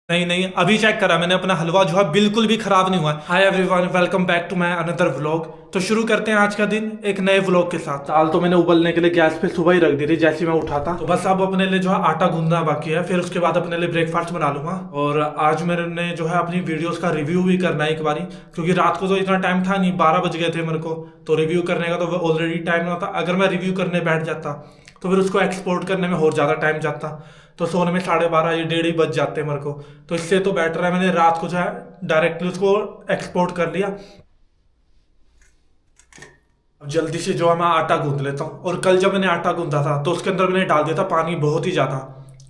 नहीं नहीं, अभी चेक करा मैंने, अपना हलवा जो है बिल्कुल भी खराब नहीं हुआ है। Hi everyone, welcome back to my another vlog. तो शुरू करते हैं आज का दिन एक नए व्लॉग के साथ। दाल तो मैंने उबलने के लिए गैस पे सुबह ही रख दी थी जैसे मैं उठा था। तो बस अब अपने लिए जो है आटा गूंदना बाकी है, फिर उसके बाद अपने लिए ब्रेकफास्ट बना लूंगा। और आज मैंने जो है अपनी वीडियोस का रिव्यू भी करना है एक बारी, क्योंकि रात को तो इतना टाइम था नहीं, 12 बज गए थे मेरे को। तो रिव्यू करने का तो ऑलरेडी टाइम ना था। अगर मैं रिव्यू करने बैठ जाता तो फिर उसको एक्सपोर्ट करने में और ज़्यादा टाइम जाता, तो सोने में 12:30 या 1:30 बज जाते हैं मेरे को। तो इससे तो बेटर है मैंने रात को जो है डायरेक्टली उसको एक्सपोर्ट कर लिया। अब जल्दी से जो है मैं आटा गूंद लेता हूँ। और कल जब मैंने आटा गूंदा था तो उसके अंदर मैंने डाल दिया था पानी बहुत ही ज़्यादा,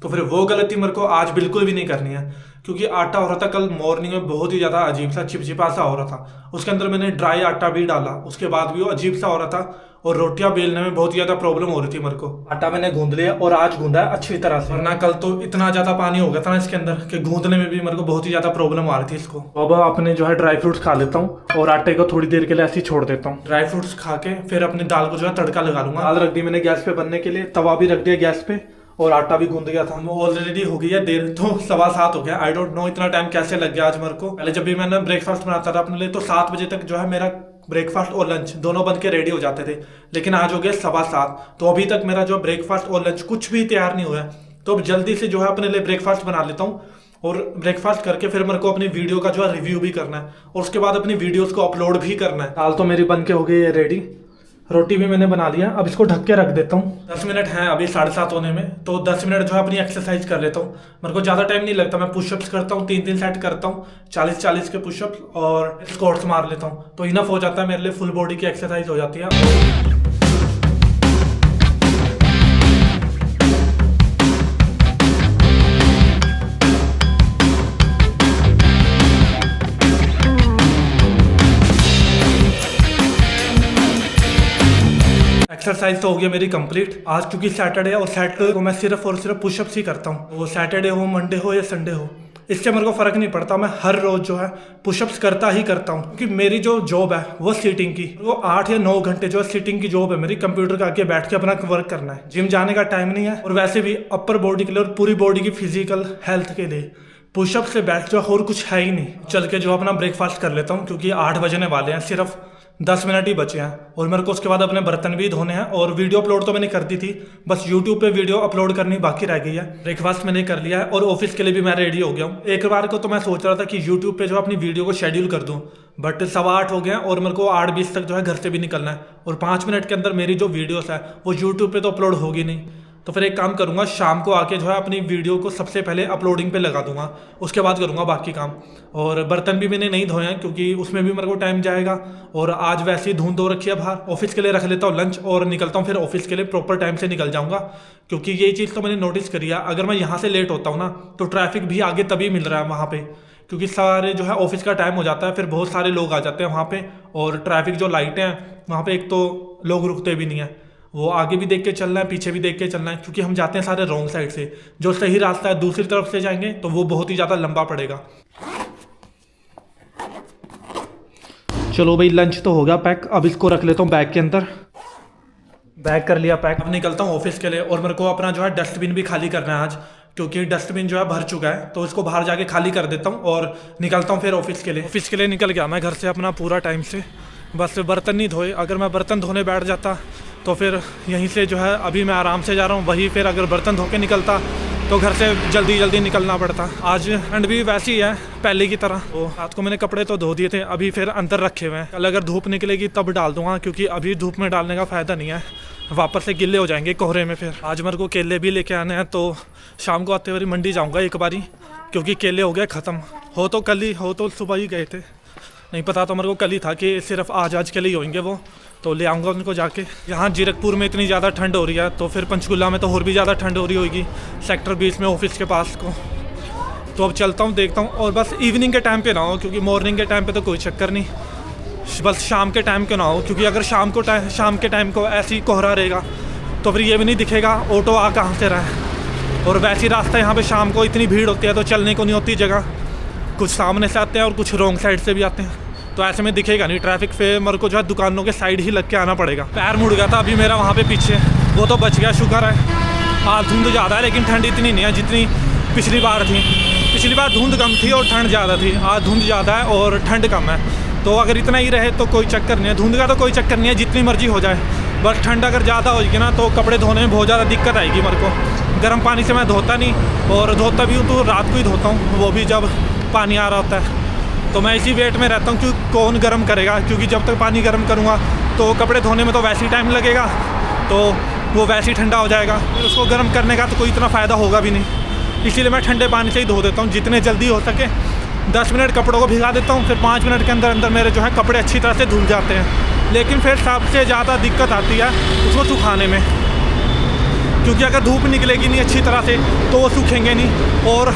तो फिर वो गलती मेरे को आज बिल्कुल भी नहीं करनी है। क्योंकि आटा हो रहा था कल मॉर्निंग में बहुत ही ज़्यादा अजीब सा चिपचिपा सा हो रहा था। उसके अंदर मैंने ड्राई आटा भी डाला, उसके बाद भी वो अजीब सा हो रहा था। और रोटियां बेलने में बहुत ज़्यादा प्रॉब्लम हो रही थी मेरे को। आटा मैंने गूंद लिया और आज गूंदा है अच्छी तरह से, वरना कल तो इतना ज़्यादा पानी हो गया था ना इसके अंदर कि गूंदने में भी मेरे को बहुत ही ज़्यादा प्रॉब्लम आ रही थी इसको। अब अपने जो है ड्राई फ्रूट्स खा लेता हूँ और आटे को थोड़ी देर के लिए ऐसे ही छोड़ देता हूँ। ड्राई फ्रूट्स खा के फिर अपनी दाल को जो है तड़का लगा लूंगा। दाल रख दी मैंने गैस पे बनने के लिए, तवा भी रख दिया गैस पे और आटा भी गूंद गया था। ऑलरेडी हो गई है देर, तो 7:15 हो गया। आई डोंट नो इतना टाइम कैसे लग गया आज मेरे को। पहले जब भी मैंने ब्रेकफास्ट बनाता था अपने लिए तो 7 बजे तक जो है मेरा ब्रेकफास्ट और लंच दोनों बन के रेडी हो जाते थे, लेकिन आज हो गया 7:15, तो अभी तक मेरा जो ब्रेकफास्ट और लंच कुछ भी तैयार नहीं हुआ है। तो अब जल्दी से जो है अपने लिए ब्रेकफास्ट बना लेता हूँ और ब्रेकफास्ट करके फिर मेरे को अपनी वीडियो का जो है रिव्यू भी करना है और उसके बाद अपनी वीडियोस को अपलोड भी करना है। दाल तो मेरी बन के हो गई है रेडी, रोटी भी मैंने बना लिया। अब इसको ढक के रख देता हूँ। 10 मिनट हैं अभी 7:30 होने में, तो 10 मिनट जो है अपनी एक्सरसाइज कर लेता हूँ। मेरे को ज़्यादा टाइम नहीं लगता, मैं पुशअप्स करता हूँ 3-3 सेट करता हूँ, 40-40 के पुशअप्स और स्क्वाट्स मार लेता हूँ, तो इनफ हो जाता है मेरे लिए। फुल बॉडी की एक्सरसाइज हो जाती है। एक्सरसाइज तो हो गया मेरी कंप्लीट आज, क्योंकि सैटरडे और सैटरडे को मैं सिर्फ और सिर्फ पुशअप्स ही करता हूँ। वो सैटरडे हो, मंडे हो या संडे हो, इससे मेरे को फ़र्क नहीं पड़ता। मैं हर रोज़ जो है पुशअप्स करता ही करता हूँ, क्योंकि मेरी जो जॉब है वो सीटिंग की, वो 8 या 9 घंटे जो है सीटिंग की जॉब है मेरी। कंप्यूटर के आगे बैठ के अपना वर्क करना है, जिम जाने का टाइम नहीं है। और वैसे भी अपर बॉडी के लिए और पूरी बॉडी की फिजिकल हेल्थ के लिए पुशअप से बैठ जो और कुछ है ही नहीं। चल के जो अपना ब्रेकफास्ट कर लेता हूँ, क्योंकि 8 बजने वाले हैं, सिर्फ 10 मिनट ही बचे हैं और मेरे को उसके बाद अपने बर्तन भी धोने हैं। और वीडियो अपलोड तो मैंने कर दी थी, बस यूट्यूब पे वीडियो अपलोड करनी बाकी रह गई है। ब्रेकफास्ट मैंने कर लिया है और ऑफिस के लिए भी मैं रेडी हो गया हूँ। एक बार को तो मैं सोच रहा था कि यूट्यूब पे जो अपनी वीडियो को शेड्यूल कर दूँ, बट 8:15 हो गया और मेरे को 8:20 तक जो है घर से भी निकलना है और 5 मिनट के अंदर मेरी जो वीडियोस है वो यूट्यूब पे तो अपलोड होगी नहीं। तो फिर एक काम करूंगा, शाम को आके जो है अपनी वीडियो को सबसे पहले अपलोडिंग पे लगा दूंगा, उसके बाद करूंगा बाकी काम। और बर्तन भी मैंने नहीं धोए हैं, क्योंकि उसमें भी मेरे को टाइम जाएगा। और आज वैसे ही धुंध हो रखी है बाहर। ऑफिस के लिए रख लेता हूँ लंच और निकलता हूँ फिर ऑफिस के लिए। प्रॉपर टाइम से निकल जाऊँगा, क्योंकि ये चीज़ तो मैंने नोटिस करी है, अगर मैं यहाँ से लेट होता हूँ ना तो ट्रैफिक भी आगे तभी मिल रहा है वहाँ पर, क्योंकि सारे जो है ऑफिस का टाइम हो जाता है, फिर बहुत सारे लोग आ जाते हैं वहाँ पे। और ट्रैफिक जो लाइटें हैं वहाँ पे एक तो लोग रुकते भी नहीं है, वो आगे भी देख के चलना है, पीछे भी देख के चलना है, क्योंकि हम जाते हैं सारे रॉन्ग साइड से। जो सही रास्ता है दूसरी तरफ से जाएंगे तो वो बहुत ही ज़्यादा लंबा पड़ेगा। चलो भाई, लंच तो हो गया पैक, अब इसको रख लेता हूँ बैग के अंदर। बैग कर लिया पैक, अब निकलता हूँ ऑफिस के लिए। और मेरे को अपना जो है डस्टबिन भी खाली करना है आज, क्योंकि डस्टबिन जो है भर चुका है, तो इसको बाहर जाके खाली कर देता हूँ और निकलता हूँ फिर ऑफिस के लिए। ऑफिस के लिए निकल गया मैं घर से अपना पूरा टाइम से, बस बर्तन नहीं धोए। अगर मैं बर्तन धोने बैठ जाता तो फिर यहीं से जो है अभी मैं आराम से जा रहा हूँ, वही फिर अगर बर्तन धो के निकलता तो घर से जल्दी जल्दी निकलना पड़ता। आज एंड भी वैसी ही है पहले की तरह। तो रात को मैंने कपड़े तो धो दिए थे, अभी फिर अंदर रखे हुए हैं। कल अगर धूप निकलेगी तब डाल दूंगा, क्योंकि अभी धूप में डालने का फ़ायदा नहीं है, वापस से गिल्ले हो जाएंगे कोहरे में। फिर आज मेरे को केले भी लेके आने हैं, तो शाम को आते हुए मंडी जाऊँगा एक बारी, क्योंकि केले हो गए ख़त्म। हो तो कल ही, हो तो सुबह ही गए थे, नहीं पता तो मेरे को कल ही था कि सिर्फ आज के लिए होंगे वो, तो ले आऊँगा उनको जाके। यहाँ जीरकपुर में इतनी ज़्यादा ठंड हो रही है, तो फिर पंचकुला में तो और भी ज़्यादा ठंड हो रही होगी, सेक्टर 20 में ऑफिस के पास को। तो अब चलता हूँ, देखता हूँ। और बस इवनिंग के टाइम पे ना हो, क्योंकि मॉर्निंग के टाइम पे तो कोई चक्कर नहीं, बस शाम के टाइम क्यों ना हो, क्योंकि अगर शाम के टाइम को ऐसे ही कोहरा रहेगा तो फिर ये भी नहीं दिखेगा ऑटो आ कहाँ से रहा है। और वैसी रास्ता यहाँ पे शाम को इतनी भीड़ होती है तो चलने को नहीं होती जगह, कुछ सामने से आते हैं और कुछ रॉन्ग साइड से भी आते हैं, तो ऐसे में दिखेगा नहीं ट्रैफिक। फिर मेरे को जो है दुकानों के साइड ही लग के आना पड़ेगा। पैर मुड़ गया था अभी मेरा वहाँ पे पीछे, वो तो बच गया, शुक्र है। आज धुंध ज़्यादा है लेकिन ठंड इतनी नहीं है जितनी पिछली बार थी। पिछली बार धुंध कम थी और ठंड ज़्यादा थी, आज धुंध ज़्यादा है और ठंड कम है। तो अगर इतना ही रहे तो कोई चक्कर नहीं है, धुंध का तो कोई चक्कर नहीं है, जितनी मर्जी हो जाए। बस ठंड अगर ज़्यादा होगी ना तो कपड़े धोने में बहुत ज़्यादा दिक्कत आएगी मेरे को। गर्म पानी से मैं धोता नहीं, और धोता भी हूँ तो रात को ही धोता हूँ, वो भी जब पानी आ रहा होता है। तो मैं इसी वेट में रहता हूँ कि कौन गर्म करेगा, क्योंकि जब तक पानी गर्म करूँगा तो कपड़े धोने में तो वैसे ही टाइम लगेगा, तो वो वैसे ही ठंडा हो जाएगा, फिर उसको गर्म करने का तो कोई इतना फ़ायदा होगा भी नहीं। इसीलिए मैं ठंडे पानी से ही धो देता हूँ, जितने जल्दी हो सके। 10 मिनट कपड़ों को भिगा देता हूँ, फिर 5 मिनट के अंदर अंदर मेरे जो है कपड़े अच्छी तरह से धुल जाते हैं। लेकिन फिर सबसे ज़्यादा दिक्कत आती है उसको सुखाने में, क्योंकि अगर धूप निकलेगी नहीं अच्छी तरह से तो वो सूखेंगे नहीं, और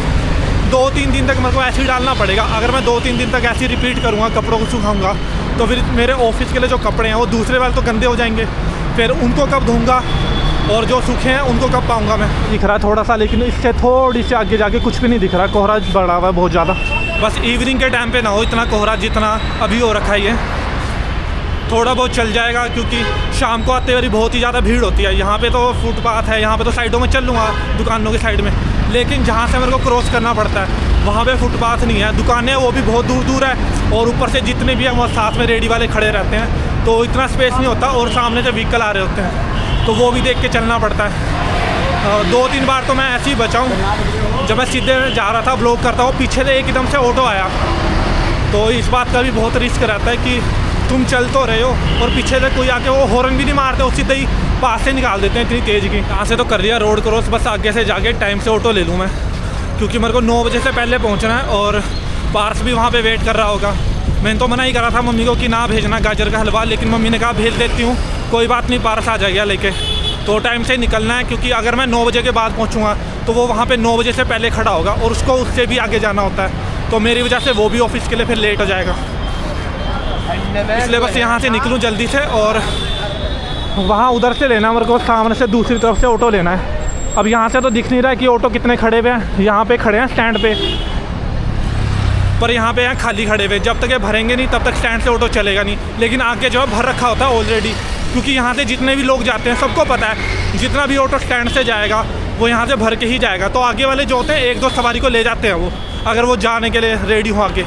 2-3 दिन तक मेरे को ऐसे ही डालना पड़ेगा। अगर मैं 2-3 दिन तक ऐसे ही रिपीट करूँगा, कपड़ों को सुखाऊँगा, तो फिर मेरे ऑफिस के लिए जो कपड़े हैं वो दूसरे वाले तो गंदे हो जाएंगे, फिर उनको कब धोऊँगा और जो सूखे हैं उनको कब पाऊँगा मैं। दिख रहा है थोड़ा सा, लेकिन इससे थोड़ी सी आगे जाके कुछ भी नहीं दिख रहा, कोहरा बढ़ा हुआ है बहुत ज़्यादा। बस इवनिंग के टाइम पे ना हो इतना कोहरा जितना अभी हो रखा है। थोड़ा बहुत चल जाएगा, क्योंकि शाम को आते हुए बहुत ही ज़्यादा भीड़ होती है। यहाँ पे तो फुटपाथ है, यहाँ पे तो साइडों में चल लूँगा, दुकानों के साइड में, लेकिन जहाँ से मेरे को क्रॉस करना पड़ता है वहाँ पे फुटपाथ नहीं है, दुकानें वो भी बहुत दूर दूर है, और ऊपर से जितने भी हैं वो साथ में रेडी वाले खड़े रहते हैं, तो इतना स्पेस नहीं होता, और सामने से व्हीकल आ रहे होते हैं तो वो भी देख के चलना पड़ता है। 2-3 बार तो मैं ऐसे ही बचा हूँ, जब मैं सीधे जा रहा था ब्लॉक करता हूँ, पीछे से एकदम से ऑटो आया, तो इस बात का भी बहुत रिस्क रहता है कि तुम चल तो रहे हो और पीछे से कोई आके वो हॉर्न भी नहीं मारते, वो सीधे ही पास से निकाल देते हैं इतनी तेज़ की। यहाँ से तो कर लिया रोड क्रॉस, बस आगे से जाके टाइम से ऑटो ले लूँ मैं, क्योंकि मेरे को 9 बजे से पहले पहुँचना है, और पार्स भी वहाँ पे वेट कर रहा होगा। मैंने तो मना ही करा था मम्मी को कि ना भेजना गाजर का हलवा, लेकिन मम्मी ने कहा भेज देती हूँ, कोई बात नहीं, पार्स आ जाएगा लेके। तो टाइम से निकलना है, क्योंकि अगर मैं 9 बजे के बाद पहुँचूँगा तो वो वहाँ पर 9 बजे से पहले खड़ा होगा, और उसको उससे भी आगे जाना होता है, तो मेरी वजह से वो भी ऑफिस के लिए फिर लेट हो जाएगा। इसलिए बस यहाँ से निकलूँ जल्दी से, और वहाँ उधर से लेना मेरे को, सामने से दूसरी तरफ से ऑटो लेना है। अब यहाँ से तो दिख नहीं रहा है कि ऑटो कितने खड़े हुए हैं, यहाँ पे खड़े हैं स्टैंड पे, पर यहाँ पे हैं खाली खड़े हुए। जब तक ये भरेंगे नहीं तब तक स्टैंड से ऑटो चलेगा नहीं, लेकिन आगे जो है भर रखा होता है ऑलरेडी, क्योंकि यहाँ से जितने भी लोग जाते हैं सबको पता है जितना भी ऑटो स्टैंड से जाएगा वो यहाँ से भर के ही जाएगा। तो आगे वाले जो होते हैं 1-2 सवारी को ले जाते हैं वो, अगर वो जाने के लिए रेडी हो आगे,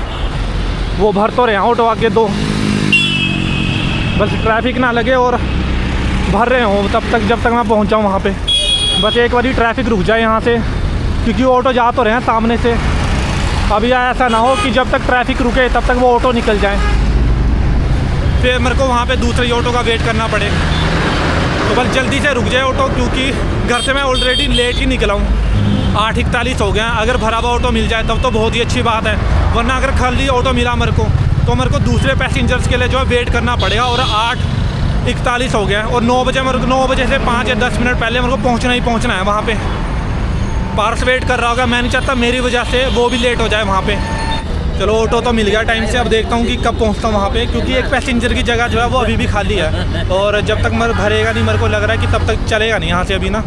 वो भर तो रहे हैं ऑटो आगे 2, बस ट्रैफिक ना लगे और भर रहे हो तब तक, जब तक मैं पहुँचाऊँ वहाँ पे। बस एक बार ट्रैफिक रुक जाए यहाँ से, क्योंकि ऑटो जा तो रहे हैं सामने से। अभी ऐसा ना हो कि जब तक ट्रैफिक रुके तब तक वो ऑटो निकल जाए, फिर मेरे को वहाँ पे दूसरे ऑटो का वेट करना पड़े। तो बस जल्दी से रुक जाए ऑटो, क्योंकि घर से मैं ऑलरेडी लेट ही निकला हूँ, 8:41 हो गया। अगर भरा हुआ ऑटो मिल जाए तब तो बहुत ही अच्छी बात है, वरना अगर खाली ऑटो मिला मेरे को तो मेरे को दूसरे पैसेंजर्स के लिए जो है वेट करना पड़ेगा, और 8:41 हो गया, और 9 बजे मेरे को 9 बजे से 5 या 10 मिनट पहले मेरे को पहुँचना है वहाँ पे। पार्स वेट कर रहा होगा, मैं नहीं चाहता मेरी वजह से वो भी लेट हो जाए वहाँ पे। चलो ऑटो तो मिल गया टाइम से, अब देखता हूँ कि कब पहुँचता हूँ वहाँ पे, क्योंकि एक पैसेंजर की जगह जो है वो अभी भी खाली है, और जब तक मेरे भरेगा नहीं मेरे को लग रहा है कि तब तक चलेगा नहीं यहाँ से अभी ना।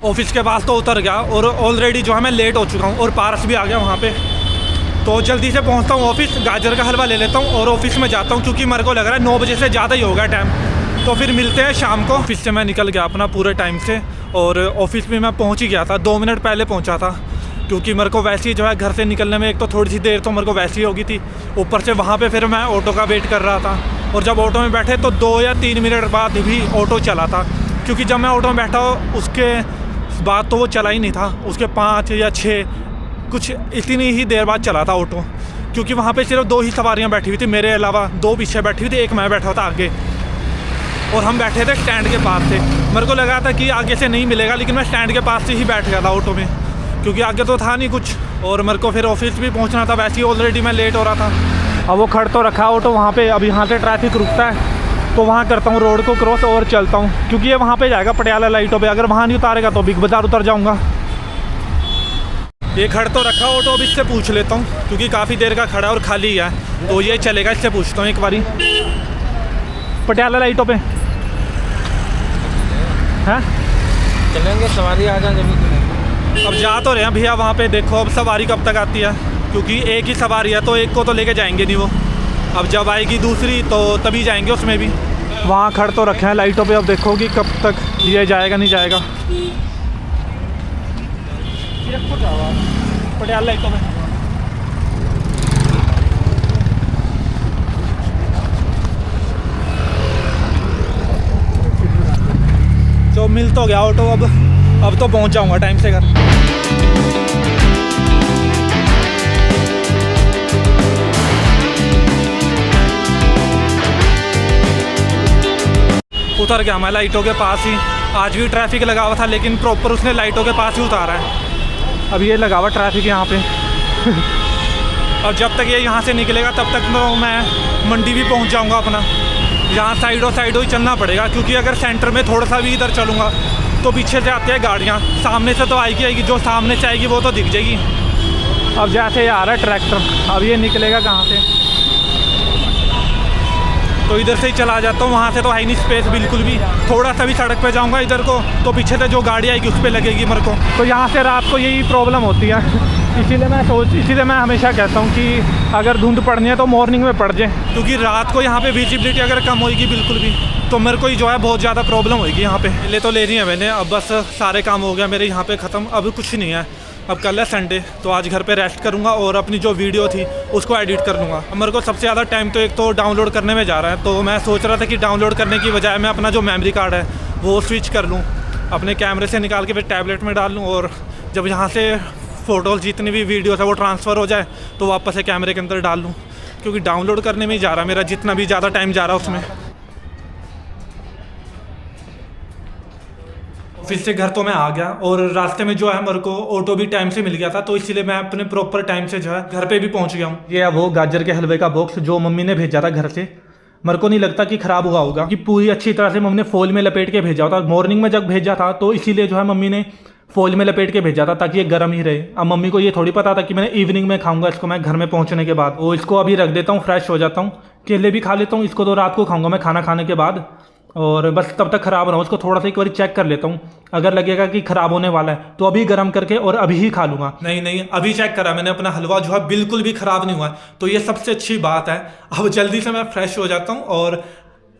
ऑफिस के पास तो उतर गया, और ऑलरेडी जो है मैं लेट हो चुका हूँ, और पार्स भी आ गया वहाँ पे। तो जल्दी से पहुँचता हूँ ऑफिस, गाजर का हलवा ले लेता हूँ और ऑफिस में जाता हूँ, क्योंकि मेरे को लग रहा है 9 बजे से ज़्यादा ही होगा टाइम। तो फिर मिलते हैं शाम को। ऑफिस से मैं निकल गया अपना पूरे टाइम से, और ऑफिस में मैं पहुँच ही गया था, 2 मिनट पहले पहुँचा था, क्योंकि मेरे को वैसे ही जो है घर से निकलने में एक तो थोड़ी सी देर तो मेरे को वैसे ही होगी थी, ऊपर से वहाँ पे फिर मैं ऑटो का वेट कर रहा था, और जब ऑटो में बैठे तो 2 या 3 मिनट बाद भी ऑटो चला था, क्योंकि जब मैं ऑटो में बैठा उसके बाद तो वो चला ही नहीं था, उसके 5 या 6 कुछ इतनी ही देर बाद चला था ऑटो, क्योंकि वहाँ पे सिर्फ 2 ही सवारियाँ बैठी हुई थी, मेरे अलावा 2 पीछे बैठी हुई थी, एक मैं बैठा था आगे, और हम बैठे थे स्टैंड के पास से। मेरे को लगा था कि आगे से नहीं मिलेगा, लेकिन मैं स्टैंड के पास से ही बैठ गया था ऑटो में, क्योंकि आगे तो था नहीं कुछ, और मेरे को फिर ऑफिस भी पहुँचना था, वैसे ही ऑलरेडी मैं लेट हो रहा था। अब वो खड़ तो रखा ऑटो वहाँ पे, अब यहाँ से ट्रैफिक रुकता है तो वहाँ करता हूँ रोड को क्रॉस और चलता हूँ, क्योंकि ये वहाँ पे जाएगा पटियाला लाइटों पे, अगर वहाँ नहीं उतारेगा तो बिग बाज़ार उतर जाऊँगा। ये खड़ तो रखा ऑटो, अब इससे पूछ लेता हूँ, क्योंकि काफ़ी देर का खड़ा और खाली है, तो ये चलेगा, इससे पूछता हूँ एक बारी। पटियाला लाइटों पे हैं चलेंगे, सवारी आ जाए। अब जा तो रहे हैं भैया वहाँ पे, देखो अब सवारी कब तक आती है, क्योंकि एक ही सवारी है तो एक को तो लेके जाएंगे नहीं वो, अब जब आएगी दूसरी तो तभी जाएंगे उसमें भी। वहाँ खड़ तो रखे हैं लाइटों पे, अब देखो कि कब तक ये जाएगा नहीं जाएगा। पटियाला लाइटों में तो मिल तो गया ऑटो। अब तो पहुँच जाऊँगा टाइम से घर। उतर गया मैं लाइटों के पास ही। आज भी ट्रैफिक लगा हुआ था लेकिन प्रॉपर उसने लाइटों के पास ही उतारा है। अब ये लगा हुआ ट्रैफिक यहाँ पे। और जब तक ये यहाँ से निकलेगा तब तक तो मैं मंडी भी पहुँच जाऊँगा अपना। यहाँ साइडों ही चलना पड़ेगा क्योंकि अगर सेंटर में थोड़ा सा भी इधर चलूँगा तो पीछे से आती है गाड़ियाँ, सामने से तो आएगी, जो सामने से आएगी वो तो दिख जाएगी। अब जैसे ये आ रहा है ट्रैक्टर, अब ये निकलेगा कहाँ से, तो इधर से ही चला जाता हूँ। वहाँ से तो है नहीं स्पेस बिल्कुल भी। थोड़ा सा भी सड़क पे जाऊँगा इधर को तो पीछे से जो गाड़ी आएगी उस पर लगेगी मेरे को। तो यहाँ से रात को यही प्रॉब्लम होती है। इसीलिए मैं हमेशा कहता हूँ कि अगर धुंध पड़नी है तो मॉर्निंग में पड़ जाए, क्योंकि रात को यहाँ पे विजिबिलिटी अगर कम होगी बिल्कुल भी तो मेरे को ही जो है बहुत ज़्यादा प्रॉब्लम होगी यहाँ पे। ले तो ले रही है मैंने, अब बस सारे काम हो गया मेरे यहाँ पे ख़त्म। अब कुछ नहीं है। अब कल है संडे तो आज घर पे रेस्ट करूँगा और अपनी जो वीडियो थी उसको एडिट कर लूँगा। मेरे को सबसे ज़्यादा टाइम तो एक तो डाउनलोड करने में जा रहा है, तो मैं सोच रहा था कि डाउनलोड करने की बजाय मैं अपना जो मेमोरी कार्ड है वो स्विच कर लूँ, अपने कैमरे से निकाल के फिर टैबलेट में डाल लूँ और जब यहाँ से फ़ोटोज़ जितनी भी वीडियोज़ है वो ट्रांसफ़र हो जाए तो वापस से कैमरे के अंदर डाल लूँ, क्योंकि डाउनलोड करने में ही जा रहा मेरा जितना भी ज़्यादा टाइम जा रहा है उसमें। ऑफिस से घर तो मैं आ गया और रास्ते में जो है मेरे को ऑटो भी टाइम से मिल गया था, तो इसीलिए मैं अपने प्रॉपर टाइम से जो है घर पे भी पहुंच गया हूँ। ये है वो गाजर के हलवे का बॉक्स जो मम्मी ने भेजा था घर से। मेरे को नहीं लगता कि ख़राब हुआ होगा कि पूरी अच्छी तरह से मम्मी ने फॉइल में लपेट के भेजा था। मॉर्निंग में जब भेजा था तो इसीलिए जो है मम्मी ने फॉइल में लपेट के भेजा था ताकि ये गर्म ही रहे। अब मम्मी को ये थोड़ी पता था कि मैंने इवनिंग में खाऊंगा इसको मैं घर में पहुंचने के बाद। वो इसको अभी रख देता हूँ, फ्रेश हो जाता हूँ, केले भी खा लेता हूँ। इसको तो रात को खाऊंगा मैं खाना खाने के बाद, और बस तब तक ख़राब ना हो उसको थोड़ा सा एक बार चेक कर लेता हूँ। अगर लगेगा कि ख़राब होने वाला है तो अभी गर्म करके और अभी ही खा लूँगा। नहीं अभी चेक करा मैंने, अपना हलवा जो है बिल्कुल भी ख़राब नहीं हुआ है, तो ये सबसे अच्छी बात है। अब जल्दी से मैं फ्रेश हो जाता हूँ और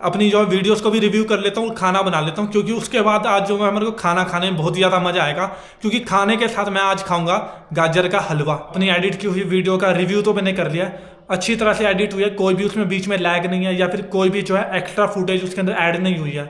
अपनी जो वीडियोस को भी रिव्यू कर लेता हूँ, खाना बना लेता हूँ, क्योंकि उसके बाद आज जो है मेरे को खाना खाने में बहुत ज़्यादा मज़ा आएगा। क्योंकि खाने के साथ मैं आज खाऊंगा गाजर का हलवा। अपनी एडिट की हुई वीडियो का रिव्यू तो मैंने कर लिया है, अच्छी तरह से एडिट हुई है, कोई भी उसमें बीच में लैग नहीं है या फिर कोई भी जो है एक्स्ट्रा फुटेज उसके अंदर ऐड नहीं हुई है।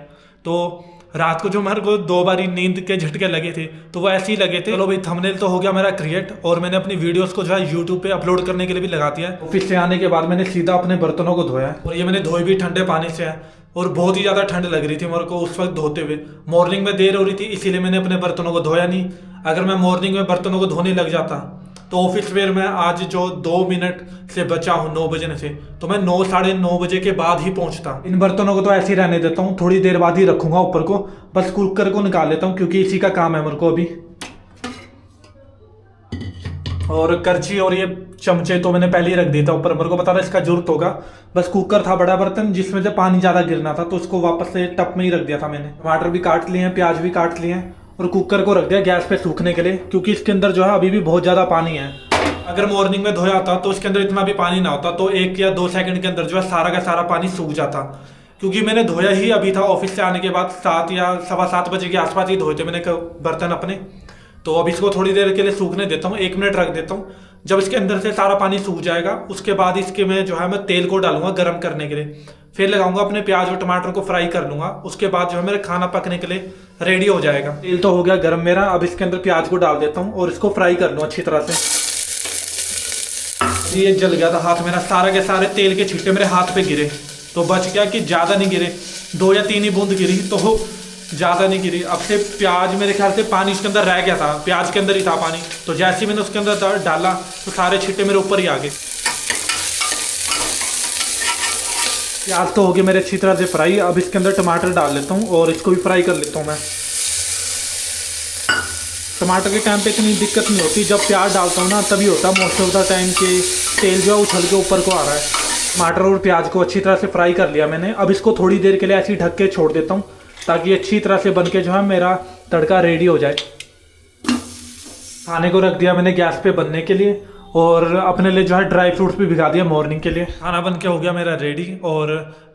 तो रात को जो मेरे को 2 बारी नींद के झटके लगे थे तो वो ऐसे ही लगे थे। चलो भाई थंबनेल तो हो गया मेरा क्रिएट, और मैंने अपनी वीडियोस को जो है यूट्यूब पे अपलोड करने के लिए भी लगा दिया है। ऑफिस से आने के बाद मैंने सीधा अपने बर्तनों को धोया है, और ये मैंने धोए भी ठंडे पानी से है, और बहुत ही ज़्यादा ठंड लग रही थी मेरे को उस वक्त धोते हुए। मॉर्निंग में देर हो रही थी इसीलिए मैंने अपने बर्तनों को धोया नहीं। अगर मैं मॉर्निंग में बर्तनों को धोने लग जाता तो ऑफिस वेयर में आज जो 2 मिनट से बचा हूँ 9 बजे से, तो मैं 9 साढ़े 9 बजे के बाद ही पहुँचता। इन बर्तनों को तो ऐसे ही रहने देता हूँ, थोड़ी देर बाद ही रखूँगा ऊपर को, बस कुकर को निकाल लेता हूँ क्योंकि इसी का काम है मेरे को अभी। और करछी और ये चमचे तो मैंने पहले ही रख दिया था ऊपर, मेरे को पता था इसका जरूरत होगा। बस कुकर था बड़ा बर्तन जिसमें से पानी ज़्यादा गिरना था, तो उसको वापस से टप में ही रख दिया था मैंने। टमाटर भी काट लिए हैं, प्याज भी काट लिए हैं, और कुकर को रख दिया गैस पे सूखने के लिए, क्योंकि इसके अंदर जो है अभी भी बहुत ज़्यादा पानी है। अगर मॉर्निंग में धोया होता तो इसके अंदर इतना भी पानी ना होता, तो 1 या 2 सेकंड के अंदर जो है सारा का सारा पानी सूख जाता। क्योंकि मैंने धोया ही अभी था ऑफिस से आने के बाद, 7 या 7:15 बजे के आसपास ही धोए थे मैंने बर्तन अपने। तो अब इसको थोड़ी देर के लिए सूखने देता हूँ, 1 मिनट रख देता हूँ। जब इसके अंदर से सारा पानी सूख जाएगा उसके बाद इसके में जो है मैं तेल को डालूंगा गर्म करने के लिए, फिर लगाऊंगा अपने प्याज और टमाटर को फ्राई कर लूंगा। उसके बाद जो है मेरा खाना पकने के लिए रेडी हो जाएगा। तेल तो हो गया गर्म मेरा, अब इसके अंदर प्याज को डाल देता हूँ और इसको फ्राई कर लूँ अच्छी तरह से। ये जल गया था हाथ मेरा, सारे के सारे तेल के छिट्टे मेरे हाथ पे गिरे, तो बच गया कि ज़्यादा नहीं गिरे, 2 या 3 ही बूंद गिरी, तो ज़्यादा नहीं गिरी। अब से प्याज मेरे ख्याल से पानी उसके अंदर रह गया था, प्याज के अंदर ही था पानी, तो जैसे ही मैंने उसके अंदर डाला तो सारे छिट्टे मेरे ऊपर ही आ गए। प्याज तो हो गए मेरे अच्छी तरह से फ्राई। अब इसके अंदर टमाटर डाल लेता हूँ और इसको भी फ्राई कर लेता हूँ मैं। टमाटर के टाइम पे इतनी दिक्कत नहीं होती, जब प्याज डालता हूँ ना तभी होता मोस्ट ऑफ द टाइम के तेल जो है उछल के ऊपर को आ रहा है। टमाटर और प्याज को अच्छी तरह से फ्राई कर लिया मैंने। अब इसको थोड़ी देर के लिए ऐसे ही ढक के छोड़ देता हूँ ताकि अच्छी तरह से बन के जो है मेरा तड़का रेडी हो जाए। खाने को रख दिया मैंने गैस पे बनने के लिए, और अपने लिए जो है ड्राई फ्रूट्स भी भिगा दिया मॉर्निंग के लिए। खाना बन के हो गया मेरा रेडी और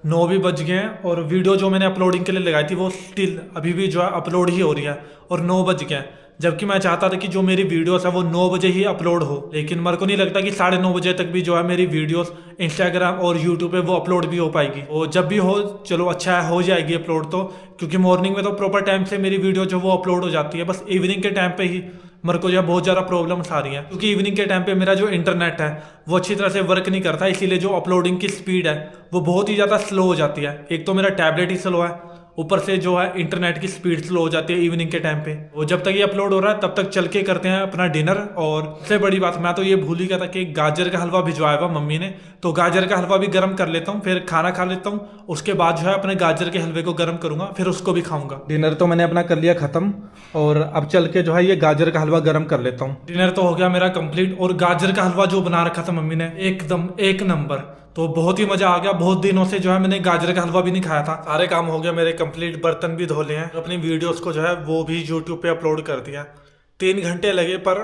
9 भी बज गए हैं और वीडियो जो मैंने अपलोडिंग के लिए लगाई थी वो स्टिल अभी भी जो है अपलोड ही हो रही है और 9 बज गए हैं। जबकि मैं चाहता था कि जो मेरी वीडियोस है वो 9 बजे ही अपलोड हो, लेकिन मेरे को नहीं लगता कि 9:30 बजे तक भी जो है मेरी वीडियोस इंस्टाग्राम और यूट्यूब पे वो अपलोड भी हो पाएगी। और जब भी हो चलो अच्छा है, हो जाएगी अपलोड तो, क्योंकि मॉर्निंग में तो प्रॉपर टाइम से मेरी वीडियो जो वो अपलोड हो जाती है। बस इवनिंग के टाइम पे ही मेरे को जो है बहुत ज़्यादा प्रॉब्लम्स आ रही हैं, क्योंकि इवनिंग के टाइम पे मेरा जो इंटरनेट है वो अच्छी तरह से वर्क नहीं करता, इसीलिए जो अपलोडिंग की स्पीड है वो बहुत ही ज़्यादा स्लो हो जाती है। एक तो मेरा टैबलेट ही स्लो है, ऊपर से जो है इंटरनेट की स्पीड स्लो हो जाती है इवनिंग के टाइम पे। वो जब तक ये अपलोड हो रहा है तब तक चल के करते हैं अपना डिनर। और सबसे बड़ी बात, मैं तो ये भूल ही गया था कि गाजर का हलवा भिजवाया हुआ मम्मी ने, तो गाजर का हलवा भी गर्म कर लेता हूँ, फिर खाना खा लेता हूँ, उसके बाद जो है अपने गाजर के हलवे को गर्म करूंगा, फिर उसको भी खाऊंगा। डिनर तो मैंने अपना कर लिया खत्म और अब चल के जो है ये गाजर का हलवा गर्म कर लेता हूँ। डिनर तो हो गया मेरा कंप्लीट और गाजर का हलवा जो बना रखा था मम्मी ने एकदम एक नंबर, तो बहुत ही मजा आ गया। बहुत दिनों से जो है मैंने गाजर का हलवा भी नहीं खाया था। सारे काम हो गया मेरे कंप्लीट, बर्तन भी धो लिए हैं, अपनी वीडियोस को जो है वो भी यूट्यूब पे अपलोड कर दिया। 3 घंटे लगे पर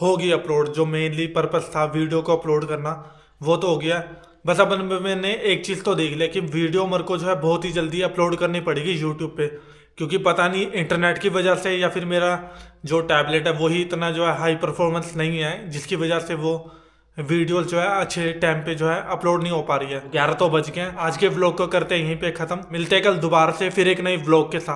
होगी अपलोड। जो मेनली पर्पस था वीडियो को अपलोड करना वो तो हो गया। बस अब मैंने एक चीज़ तो देख लिया कि वीडियो मेरे को जो है बहुत ही जल्दी अपलोड करनी पड़ेगी यूट्यूब पे, क्योंकि पता नहीं इंटरनेट की वजह से या फिर मेरा जो टैबलेट है वही इतना जो है हाई परफॉर्मेंस नहीं है, जिसकी वजह से वो वीडियोस जो है अच्छे टाइम पे जो है अपलोड नहीं हो पा रही है। 11 तो बज गए। आज के व्लॉग को करते हैं यहीं पे खत्म, मिलते हैं कल दोबारा से फिर एक नई व्लॉग के साथ।